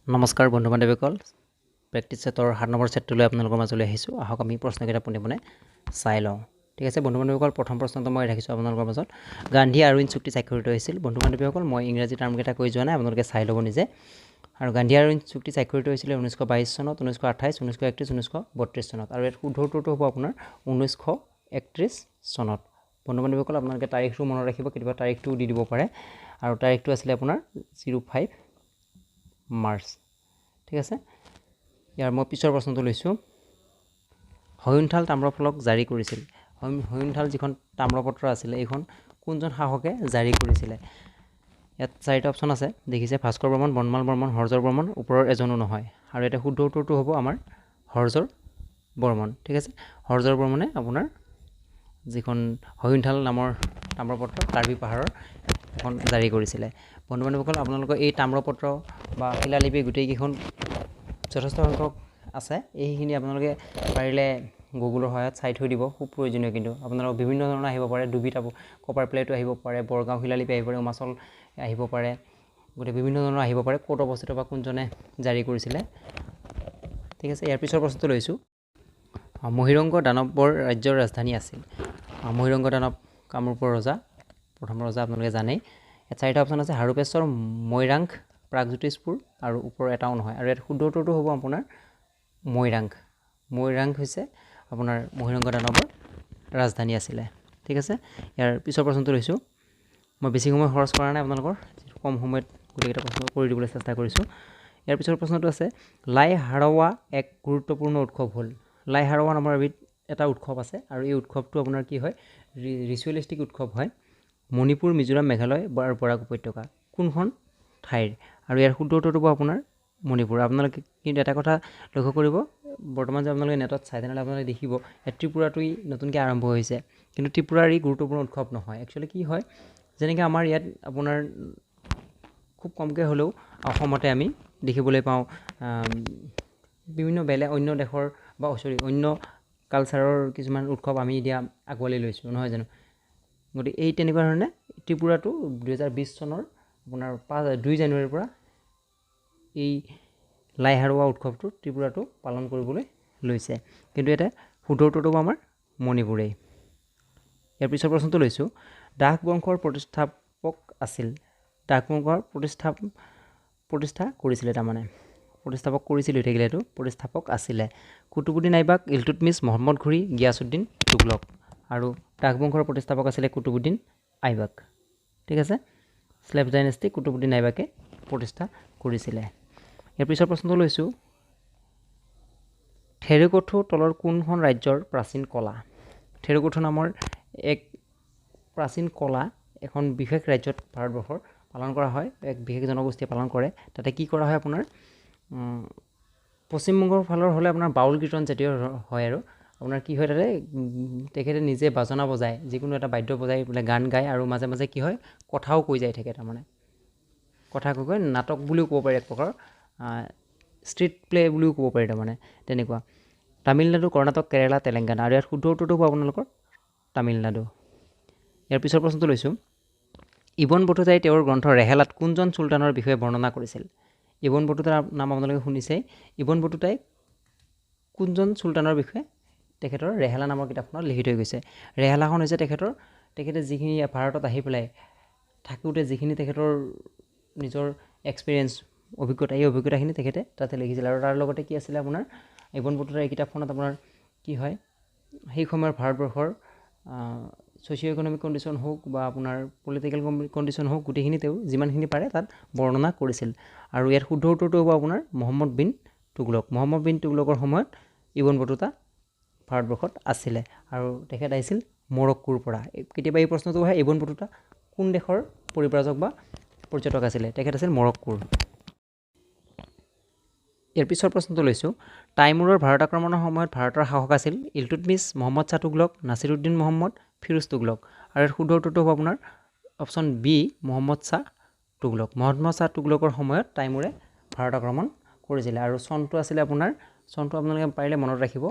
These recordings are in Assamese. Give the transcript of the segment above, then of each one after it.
নমস্কাৰ বন্ধু বান্ধৱীসকল প্ৰেক্টিছ সেটৰ 7 নম্বৰ সেটটোলৈ আপোনালোকৰ মাজলৈ আহিছোঁ আহক আমি প্ৰশ্নকেইটা পোনে চাই লওঁ ঠিক আছে বন্ধু বান্ধৱীসকল প্ৰথম প্ৰশ্নটো মই ৰাখিছোঁ আপোনালোকৰ মাজত গান্ধী আৰু আইন চুক্তি স্বাক্ষৰিত হৈছিল বন্ধু বান্ধৱীসকল মই ইংৰাজী টাৰ্মকেইটা কৈ যোৱা নাই আপোনালোকে চাই ল'ব নিজে আৰু গান্ধী আৰু আইন চুক্তি স্বাক্ষৰিত হৈছিল 1922 চনত 1928 1931 1932 চনত আৰু ইয়াৰ শুদ্ধ উত্তৰটো হ'ব আপোনাৰ 1931 চনত বন্ধু বান্ধৱীসকল আপোনালোকে তাৰিখটো মনত ৰাখিব কেতিয়াবা তাৰিখটো দি দিব পাৰে আৰু তাৰিখটো আছিল আপোনাৰ 05 মাৰ্চ ঠিক আছে ইয়াৰ মই পিছৰ প্ৰশ্নটো লৈছো হয়ুনথাল তাম্ৰফলক জাৰি কৰিছিল হয়ুনথাল যিখন তাম্ৰপত্ৰ আছিল এইখন কোনজন শাসকে জাৰি কৰিছিল ইয়াত চাৰিটা অপচন আছে দেখিছে ভাস্কৰ বৰ্মন বনমাল বৰ্মন হৰজৰ বৰ্মন ওপৰৰ এজনো নহয় আৰু এটা শুদ্ধ উত্তৰটো হ'ব আমাৰ হৰজৰ বৰ্মন ঠিক আছে হৰজৰ বৰ্মনে আপোনাৰ যিখন হয়ুনথাল নামৰ তাম্ৰপত্ৰ কাৰ্বি পাহাৰৰ এখন জাৰি কৰিছিল বন্ধু বান্ধৱীসকল আপোনালোকৰ এই তাম্ৰপত্ৰ বা শিলালিপি গোটেই কেইখন যথেষ্ট সংখ্যক আছে এইখিনি আপোনালোকে পাৰিলে গুগলৰ সহায়ত চাই থৈ দিব খুব প্ৰয়োজনীয় কিন্তু আপোনালোকৰ বিভিন্ন ধৰণৰ আহিব পাৰে দুবিত কপাৰ প্লেটো আহিব পাৰে বৰগাঁও শিলালিপি আহিব পাৰে উমাচল আহিব পাৰে গোটেই বিভিন্ন ধৰণৰ আহিব পাৰে ক'ত অৱস্থিত বা কোনজনে জাৰি কৰিছিল ঠিক আছে ইয়াৰ পিছৰ প্ৰশ্নটো লৈছোঁ মহিৰংগ দানৱৰ ৰাজ্যৰ ৰাজধানী আছিল মহিৰংগ দানৱ কামৰূপৰ ৰজা প্ৰথম ৰজা আপোনালোকে জানেই ইয়াত চাৰিটা অপচন আছে হাৰুপেশ্বৰ মৈৰাংক প্ৰাগজ্যোতিষপুৰ আৰু ওপৰৰ এটাও নহয় আৰু ইয়াত শুদ্ধ উত্তৰটো হ'ব আপোনাৰ মৈৰাংক হৈছে আপোনাৰ মহিৰংগ দানৱৰ ৰাজধানী আছিলে ঠিক আছে ইয়াৰ পিছৰ প্ৰশ্নটো লৈছোঁ মই বেছি সময় খৰচ কৰা নাই আপোনালোকৰ কম সময়ত গোটেইকেইটা প্ৰশ্ন কৰি দিবলৈ চেষ্টা কৰিছোঁ ইয়াৰ পিছৰ প্ৰশ্নটো আছে লাই হাৰৱা এক গুৰুত্বপূৰ্ণ উৎসৱ হ'ল লাই হাৰৱা নামৰ এবিধ এটা উৎসৱ আছে আৰু এই উৎসৱটো আপোনাৰ কি হয় ৰিচুৱেলিষ্টিক উৎসৱ হয় মণিপুৰ মিজোৰাম মেঘালয় আৰু বৰাক উপত্যকা কোনখন ঠাইৰ আৰু ইয়াৰ শুদ্ধ উত্তৰটো হ'ব আপোনাৰ মণিপুৰ আপোনালোকে কিন্তু এটা কথা লক্ষ্য কৰিব বৰ্তমান যে আপোনালোকে নেটত চাই তেনেহ'লে আপোনালোকে দেখিব ত্ৰিপুৰাটোই নতুনকৈ আৰম্ভ হৈছে কিন্তু ত্ৰিপুৰাৰ ই গুৰুত্বপূৰ্ণ উৎসৱ নহয় একচুৱেলি কি হয় যেনেকৈ আমাৰ ইয়াত আপোনাৰ খুব কমকৈ হ'লেও অসমতে আমি দেখিবলৈ পাওঁ বিভিন্ন বেলেগ অন্য দেশৰ বা অন্য কালচাৰৰ কিছুমান উৎসৱ আমি এতিয়া আগুৱালি লৈছোঁ নহয় জানো গতিকে এই তেনেকুৱা ধৰণে ত্ৰিপুৰাটো 2020 চনৰ আপোনাৰ 2 জানুৱাৰীৰ পৰা এই লাই হাৰৱা উৎসৱটো ত্ৰিপুৰাটো পালন কৰিবলৈ লৈছে কিন্তু এটা শুদ্ধ উত্তৰটো আমাৰ মণিপুৰেই ইয়াৰ পিছৰ প্ৰশ্নটো লৈছোঁ দাস বংশৰ প্ৰতিষ্ঠাপক আছিল দাস বংশৰ প্ৰতিষ্ঠা কৰিছিলে তাৰমানে প্ৰতিষ্ঠাপক কৰিছিল হৈ থাকিলে এইটো প্ৰতিষ্ঠাপক আছিলে কুতুবুদ্দিন আইবাক ইলতুৎমিছ মহম্মদ ঘুৰি গিয়াছুদ্দিন তুগলক আৰু দাস বংশৰ প্ৰতিষ্ঠাপক আছিলে কুতুবুদ্দিন আইবাক ঠিক আছে স্লেভ ডাইনেষ্টি কুতুবুদ্দিন আইবাকে প্ৰতিষ্ঠা কৰিছিলে ইয়াৰ পিছৰ প্ৰশ্নটো লৈছোঁ থেৰুকোথু তলৰ কোনখন ৰাজ্যৰ প্ৰাচীন কলা থেৰুকোথু নামৰ এক প্ৰাচীন কলা এখন বিশেষ ৰাজ্যত ভাৰতবৰ্ষৰ পালন কৰা হয় এক বিশেষ জনগোষ্ঠীয়ে পালন কৰে তাতে কি কৰা হয় আপোনাৰ পশ্চিমবংগৰ ফালৰ হ'লে আপোনাৰ বাউল কীৰ্তন জাতীয় হয় আৰু আপোনাৰ কি হয় তাতে তেখেতে নিজে বাজনা বজায় যিকোনো এটা বাদ্য বজাই বোলে গান গায় আৰু মাজে মাজে কি হয় কথাও কৈ যায় থাকে তাৰমানে কথা কৈ নাটক বুলিও ক'ব পাৰি এক প্ৰকাৰ ষ্ট্ৰীট প্লে বুলিও ক'ব পাৰি তাৰমানে তেনেকুৱা তামিলনাডু কৰ্ণাটক কেৰেলা তেলেংগানা আৰু ইয়াৰ শুদ্ধ উত্তৰটো হ'ব আপোনালোকৰ তামিলনাডু ইয়াৰ পিছৰ প্ৰশ্নটো লৈছোঁ ইবন বটুতাই তেওঁৰ গ্ৰন্থ ৰেহেলাত কোনজন চুলতানৰ বিষয়ে বৰ্ণনা কৰিছিল ইবন বটুতাৰ নাম আপোনালোকে শুনিছে ইবন বটুতাই কোনজন চুলতানৰ বিষয়ে তেখেতৰ ৰেহেলা নামৰ কিতাপখনত লিখি থৈ গৈছে ৰেহেলাখন হৈছে তেখেতে যিখিনি ভাৰতত আহি পেলাই থাকোঁতে যিখিনি তেখেতৰ নিজৰ এক্সপিৰিয়েঞ্চ অভিজ্ঞতা এই অভিজ্ঞতাখিনি তেখেতে তাতে লিখিছিল আৰু তাৰ লগতে কি আছিলে আপোনাৰ ইবন বটুতাৰ এই কিতাপখনত আপোনাৰ কি হয় সেই সময়ৰ ভাৰতবৰ্ষৰ ছ'চিঅ' ইকনমিক কণ্ডিশ্যন হওক বা আপোনাৰ পলিটিকেল কণ্ডিশ্যন হওক গোটেইখিনি তেওঁ যিমানখিনি পাৰে তাত বৰ্ণনা কৰিছিল আৰু ইয়াৰ শুদ্ধ উত্তৰটো হ'ব আপোনাৰ মহম্মদ বিন তুগলকৰ সময়ত ইবন বটুতা ভাৰতবৰ্ষত আছিলে আৰু তেখেত আহিছিল মৰক্কোৰ পৰা কেতিয়াবা এই প্ৰশ্নটো আহে ইবন বটুতা কোন দেশৰ পৰিব্ৰাজক বা পৰ্যটক আছিলে তেখেত আছিল মৰক্কোৰ ইয়াৰ পিছৰ প্ৰশ্নটো লৈছোঁ তাইমুৰৰ ভাৰত আক্ৰমণৰ সময়ত ভাৰতৰ শাসক আছিল ইলতুৎমিছ মহম্মদ শ্বাহ তুগলক নাছিৰুদ্দিন মহম্মদ ফিৰোজ তুগলক আৰু ইয়াৰ শুদ্ধ উত্তৰটো হ'ব আপোনাৰ অপশ্যন বি মহম্মদ শ্বাহ তুগলকৰ সময়ত তাইমুৰে ভাৰত আক্ৰমণ কৰিছিলে আৰু চনটো আছিলে আপোনাৰ চনটো আপোনালোকে পাৰিলে মনত ৰাখিব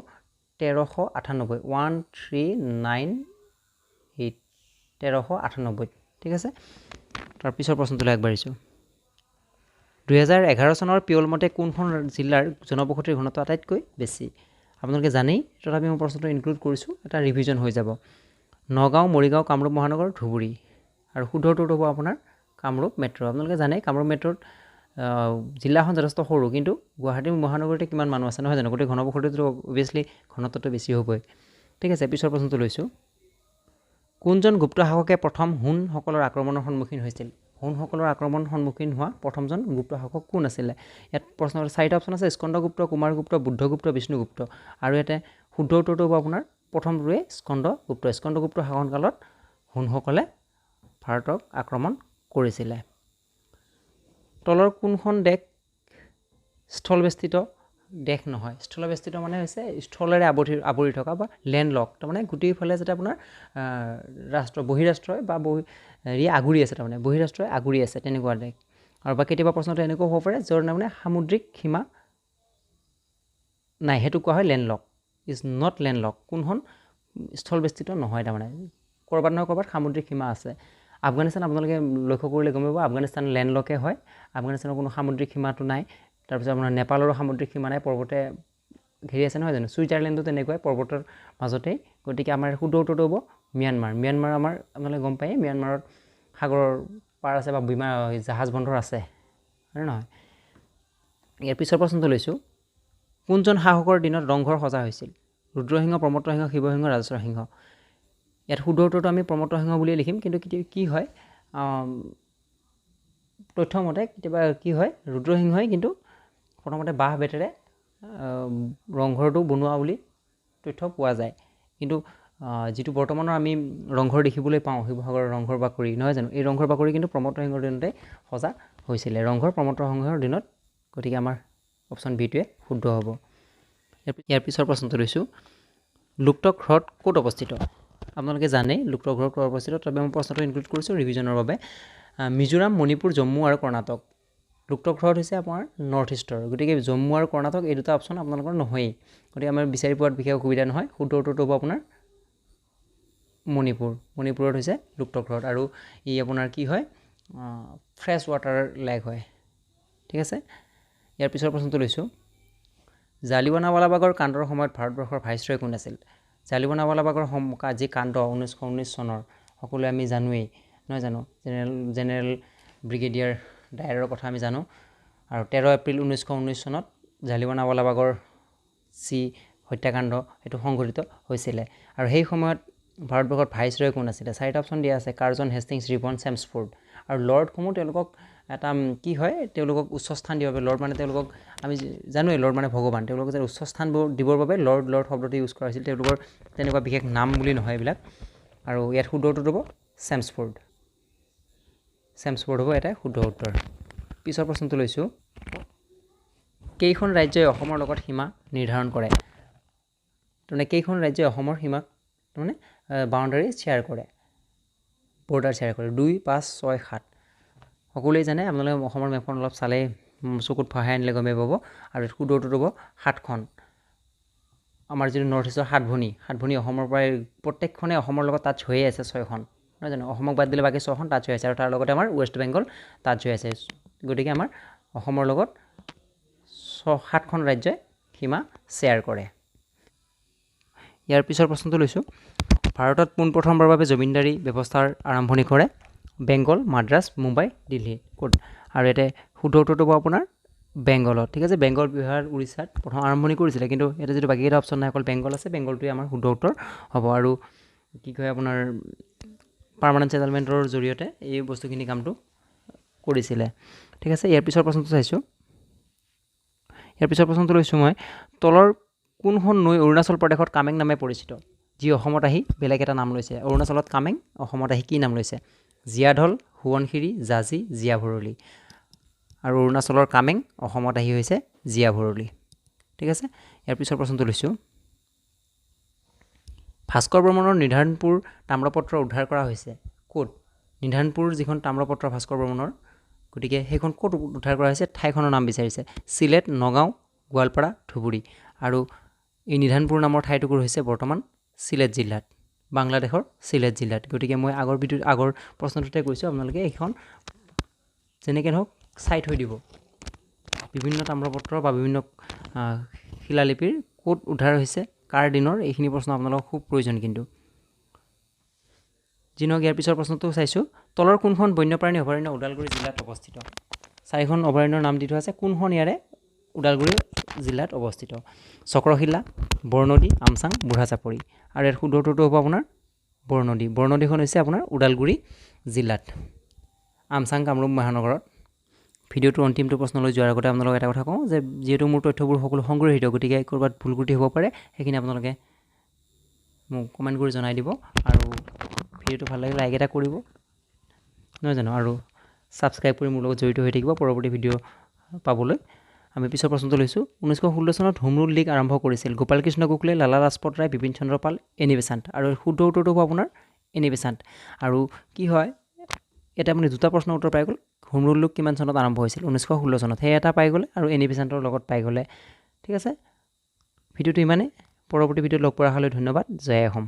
1398 ঠিক আছে তাৰ পিছৰ প্ৰশ্নটোলৈ আগবাঢ়িছোঁ 2011 চনৰ পিয়ল মতে কোনখন জিলাৰ জনবসতিৰ ঘনত্ব আটাইতকৈ বেছি আপোনালোকে জানেই তথাপি মই প্ৰশ্নটো ইনক্লুড কৰিছোঁ এটা ৰিভিজন হৈ যাব নগাঁও মৰিগাঁও কামৰূপ মহানগৰ ধুবুৰী আৰু শুদ্ধ উত্তৰটো হ'ব আপোনাৰ কামৰূপ মেট্ৰ' আপোনালোকে জানে কামৰূপ মেট্ৰ'ত জিলাখন যথেষ্ট সৰু কিন্তু গুৱাহাটী মহানগৰীতে কিমান মানুহ আছে নহয় জানো গতিকে ঘনবসতিটো অভিয়াছলি ঘনত্বটো বেছি হ'বই ঠিক আছে পিছৰ প্ৰশ্নটো লৈছোঁ কোনজন গুপ্ত শাসকে প্ৰথম হুণসকলৰ আক্ৰমণৰ সন্মুখীন হৈছিল হুণসকলৰ আক্ৰমণৰ সন্মুখীন হোৱা প্ৰথমজন গুপ্ত শাসক কোন আছিলে ইয়াত প্ৰশ্নৰ 4টা অপশ্যন আছে স্কন্দগুপ্ত কুমাৰগুপ্ত বুদ্ধগুপ্ত বিষ্ণুগুপ্ত আৰু ইয়াতে শুদ্ধ উত্তৰটো হ'ব আপোনাৰ প্ৰথমটোৱে স্কন্দগুপ্ত শাসনকালত হুণসকলে ভাৰতক আক্ৰমণ কৰিছিলে তলৰ কোনখন দেশ স্থলবেষ্টিত দেশ নহয় স্থলবেষ্টিত মানে হৈছে স্থলেৰে আৱৰি থকা বা লেণ্ডলক তাৰমানে গোটেইফালে যাতে আপোনাৰ বহিৰাষ্ট্ৰই বা আগুৰি আছে তাৰমানে বহিৰাষ্ট্ৰই আগুৰি আছে তেনেকুৱা দেশ আৰু বা কেতিয়াবা প্ৰশ্নটো এনেকুৱা হ'ব পাৰে য'ৰ মানে সামুদ্ৰিক সীমা নাই সেইটো কোৱা হয় লেণ্ডলক ইজ নট লেণ্ডলক কোনখন স্থলবেষ্টিত নহয় তাৰমানে ক'ৰবাত নহয় ক'ৰবাত সামুদ্ৰিক সীমা আছে আফগানিস্তান আপোনালোকে লক্ষ্য কৰিলে গম পাব আফগানিস্তান লেণ্ডলকে হয় আফগানিস্তানৰ কোনো সামুদ্ৰিক সীমাটো নাই তাৰপিছত আপোনাৰ নেপালৰো সামুদ্ৰিক সীমা নাই পৰ্বতে ঘেৰি আছে নহয় জানো ছুইজাৰলেণ্ডো তেনেকুৱাই পৰ্বতৰ মাজতেই গতিকে আমাৰ শুদ্ধ উত্তৰটো হ'ব ম্যানমাৰ আমাৰ আপোনালোকে গম পায় ম্যানমাৰত সাগৰৰ পাৰ আছে বা জাহাজ বন্দৰ আছে হয়নে নহয় ইয়াৰ পিছৰ প্ৰশ্নটো লৈছোঁ কোনজন শাসকৰ দিনত ৰংঘৰ সজা হৈছিল ৰুদ্ৰসিংহ প্ৰমত্ত সিংহ শিৱসিংহ ৰাজেশ্বৰ সিংহ ইয়াত শুদ্ধ উত্তৰটো আমি প্ৰমত্ত সিংহ বুলিয়ে লিখিম কিন্তু কি হয় তথ্যমতে কেতিয়াবা কি হয় ৰুদ্ৰসিংহই কিন্তু প্ৰথমতে বাঁহ বেতেৰে ৰংঘৰটো বনোৱা বুলি তথ্য পোৱা যায় কিন্তু যিটো বৰ্তমানৰ আমি ৰংঘৰ দেখিবলৈ পাওঁ শিৱসাগৰৰ ৰংঘৰ বাকৰি নহয় জানো এই ৰংঘৰ বাকৰি কিন্তু প্ৰমত্ত সিংহৰ দিনতে সজা হৈছিলে ৰংঘৰ প্ৰমত্ত সিংহৰ দিনত গতিকে আমাৰ অপশ্যন বিটোৱে শুদ্ধ হ'ব ইয়াৰ পিছৰ প্ৰশ্নটো লৈছোঁ লুপ্তঘ্ৰদ ক'ত অৱস্থিত আপোনালোকে জানেই লুপ্তঘ্ৰদ ক'ত অৱস্থিত তবে মই প্ৰশ্নটো ইনক্লুড কৰিছোঁ ৰিভিজনৰ বাবে মিজোৰাম মণিপুৰ জম্মু আৰু কৰ্ণাটক লুপ্তঘ্ৰদ হৈছে আপোনাৰ নৰ্থ ইষ্টৰ গতিকে জম্মু আৰু কৰ্ণাটক এই দুটা অপশ্যন আপোনালোকৰ নহয়েই গতিকে আমাৰ বিচাৰি পোৱাত বিশেষ অসুবিধা নহয় শুদ্ধ উত্তৰটো হ'ব আপোনাৰ মণিপুৰত হৈছে লুপ্তঘ্ৰদ আৰু ই আপোনাৰ কি হয় ফ্ৰেছ ৱাটাৰ লেক হয় ঠিক আছে ইয়াৰ পিছৰ প্ৰশ্নটো লৈছোঁ জালিৱানাৱালাবাগৰ কাণ্ডৰ সময়ত ভাৰতবৰ্ষৰ ভাইচৰয় কোন আছিল জালিৱানাৱালাবাগৰ যি কাণ্ড 1919 চনৰ সকলোৱে আমি জানোৱেই নহয় জানো জেনেৰেল ব্ৰিগেডিয়াৰ ডায়াৰৰ কথা আমি জানো আৰু 13 এপ্ৰিল 1919 চনত জালিৱানাৱালাবাগৰ যি হত্যাকাণ্ড সেইটো সংঘটিত হৈছিলে আৰু সেই সময়ত ভাৰতবৰ্ষত ভাইচৰয় কোন আছিলে 4টা অপশ্যন দিয়া আছে কাৰ্জন হেষ্টিংছ ৰিবন চেমছফোৰ্ড আৰু লৰ্ডসমূহ তেওঁলোকক এটা কি হয় তেওঁলোকক উচ্চ স্থান দিবৰ বাবে লৰ্ড মানে তেওঁলোকক আমি জানোৱেই লৰ্ড মানে ভগৱান তেওঁলোকক যে উচ্চ স্থান দিবৰ বাবে লৰ্ড শব্দটো ইউজ কৰা হৈছিল তেওঁলোকৰ তেনেকুৱা বিশেষ নাম বুলি নহয় এইবিলাক আৰু ইয়াত শুদ্ধ উত্তৰ হ'ব চেমছফোৰ্ড হ'ব এটা শুদ্ধ উত্তৰ পিছৰ প্ৰশ্নটো লৈছোঁ কেইখন ৰাজ্যই অসমৰ লগত সীমা নিৰ্ধাৰণ কৰে তাৰমানে কেইখন ৰাজ্যই অসমৰ সীমাক তাৰমানে বাউণ্ডাৰী শ্বেয়াৰ কৰে বৰ্ডাৰ শ্বেয়াৰ কৰে 2 5 6 7 সকলোৱে জানে আপোনালোকে অসমৰ মেপখন অলপ চালে চকুত ভৰাই আনিলে গমে পাব আৰু শুদ্ধ উত্তৰটো হ'ব 7খন আমাৰ যিটো নৰ্থ ইষ্টৰ সাতভনী অসমৰ পৰাই প্ৰত্যেকখনে অসমৰ লগত টাচ হৈয়ে আছে 6খন নহয় জানো অসমক বাদ দিলে বাকী 6খন টাচ হৈ আছে আৰু তাৰ লগতে আমাৰ ৱেষ্ট বেংগল টাচ হৈ আছে গতিকে আমাৰ অসমৰ লগত 7খন ৰাজ্যই সীমা শ্বেয়াৰ কৰে ইয়াৰ পিছৰ প্ৰশ্নটো লৈছোঁ ভাৰতত পোনপ্ৰথমবাৰৰ বাবে জমিনদাৰী ব্যৱস্থাৰ আৰম্ভণি কৰে বেংগল মাদ্ৰাছ মুম্বাই দিল্লী ক'ত আৰু ইয়াতে শুদ্ধ উত্তৰটো হ'ব আপোনাৰ বেংগলত ঠিক আছে বেংগল বিহাৰ উৰিষ্যাত প্ৰথম আৰম্ভণি কৰিছিলে কিন্তু ইয়াতে যিটো বাকীকেইটা অপশ্যন নাই অকল বেংগল আছে বেংগলটোৱে আমাৰ শুদ্ধ উত্তৰ হ'ব আৰু কি কয় আপোনাৰ পাৰ্মানেণ্ট ছেটেলমেণ্টৰ জৰিয়তে এই বস্তুখিনি কামটো কৰিছিলে ঠিক আছে ইয়াৰ পিছৰ প্ৰশ্নটো চাইছোঁ ইয়াৰ পিছৰ প্ৰশ্নটো লৈছোঁ মই তলৰ কোনখন নৈ অৰুণাচল প্ৰদেশত কামেং নামে পৰিচিত যি অসমত আহি বেলেগ এটা নাম লৈছে অৰুণাচলত কামেং অসমত আহি কি নাম লৈছে জীয়াঢল সোৱণশিৰি জাজি জীয়া ভৰলী আৰু অৰুণাচলৰ কামেং অসমত আহি হৈছে জীয়া ভৰলী ঠিক আছে ইয়াৰ পিছৰ প্ৰশ্নটো লৈছোঁ ভাস্কৰ বৰ্মনৰ নিধানপুৰ তাম্ৰপত্ৰ উদ্ধাৰ কৰা হৈছে ক'ত নিধানপুৰ যিখন তাম্ৰপত্ৰ ভাস্কৰ বৰ্মনৰ গতিকে সেইখন ক'ত উদ্ধাৰ কৰা হৈছে ঠাইখনৰ নাম বিচাৰিছে চিলেট নগাঁও গোৱালপাৰা ধুবুৰী আৰু এই নিধানপুৰ নামৰ ঠাইটুকুৰ হৈছে বৰ্তমান চিলেট জিলাত বাংলাদেশৰ চিলেট জিলাত গতিকে মই আগৰ প্ৰশ্নটোতে কৈছোঁ আপোনালোকে এইখন যেনেকৈ নহওক চাই থৈ দিব বিভিন্ন তাম্ৰপত্ৰ বা বিভিন্ন শিলালিপিৰ ক'ত উদ্ধাৰ হৈছে কাৰ দিনৰ এইখিনি প্ৰশ্ন আপোনালোকক খুব প্ৰয়োজন কিন্তু যি নহওক ইয়াৰ পিছৰ প্ৰশ্নটো চাইছোঁ তলৰ কোনখন বন্যপ্ৰাণী অভয়াৰণ্য ওদালগুৰি জিলাত অৱস্থিত 4খন অভয়াৰণ্যৰ নাম দি থোৱা আছে কোনখন ইয়াৰে ওদালগুৰি জিলাত অৱস্থিত চক্ৰশিলা বৰনদী আমচাং বুঢ়াচাপৰি আৰু ইয়াৰ শুদ্ধ উত্তৰটো হ'ব আপোনাৰ বৰনদীখন হৈছে আপোনাৰ ওদালগুৰি জিলাত আমচাং কামৰূপ মহানগৰত ভিডিঅ'টোৰ অন্তিমটো প্ৰশ্নলৈ যোৱাৰ আগতে আপোনালোকক এটা কথা কওঁ যে যিহেতু মোৰ তথ্যবোৰ সকলো সংগ্ৰহিত গতিকে ক'ৰবাত ভুল ত্ৰুটি হ'ব পাৰে সেইখিনি আপোনালোকে মোক কমেণ্ট কৰি জনাই দিব আৰু ভিডিঅ'টো ভাল লাগিলে লাইক এটা কৰিব নহয় জানো আৰু ছাবস্ক্ৰাইব কৰি মোৰ লগত জড়িত হৈ থাকিব পৰৱৰ্তী ভিডিঅ' পাবলৈ আমি পিছৰ প্ৰশ্নটো লৈছোঁ 1916 চনত হোম ৰুল লীগ আৰম্ভ কৰিছিল গোপাল কৃষ্ণ গোখলে লালা লাজপত ৰায় বিপিন চন্দ্ৰ পাল এনি বেচাণ্ট আৰু শুদ্ধ উত্তৰটো হ'ব আপোনাৰ এনি বেচাণ্ট আৰু কি হয় এটা আপুনি দুটা প্ৰশ্নৰ উত্তৰ পাই গ'ল হোম ৰুল লীগ কিমান চনত আৰম্ভ হৈছিল 1916 চনত সেই এটা পাই গ'লে আৰু এনি বেচাণ্টৰ লগত পাই গ'লে ঠিক আছে ভিডিঅ'টো ইমানেই পৰৱৰ্তী ভিডিঅ'ত লগ পোৱাৰ হ'লে ধন্যবাদ জয় অসম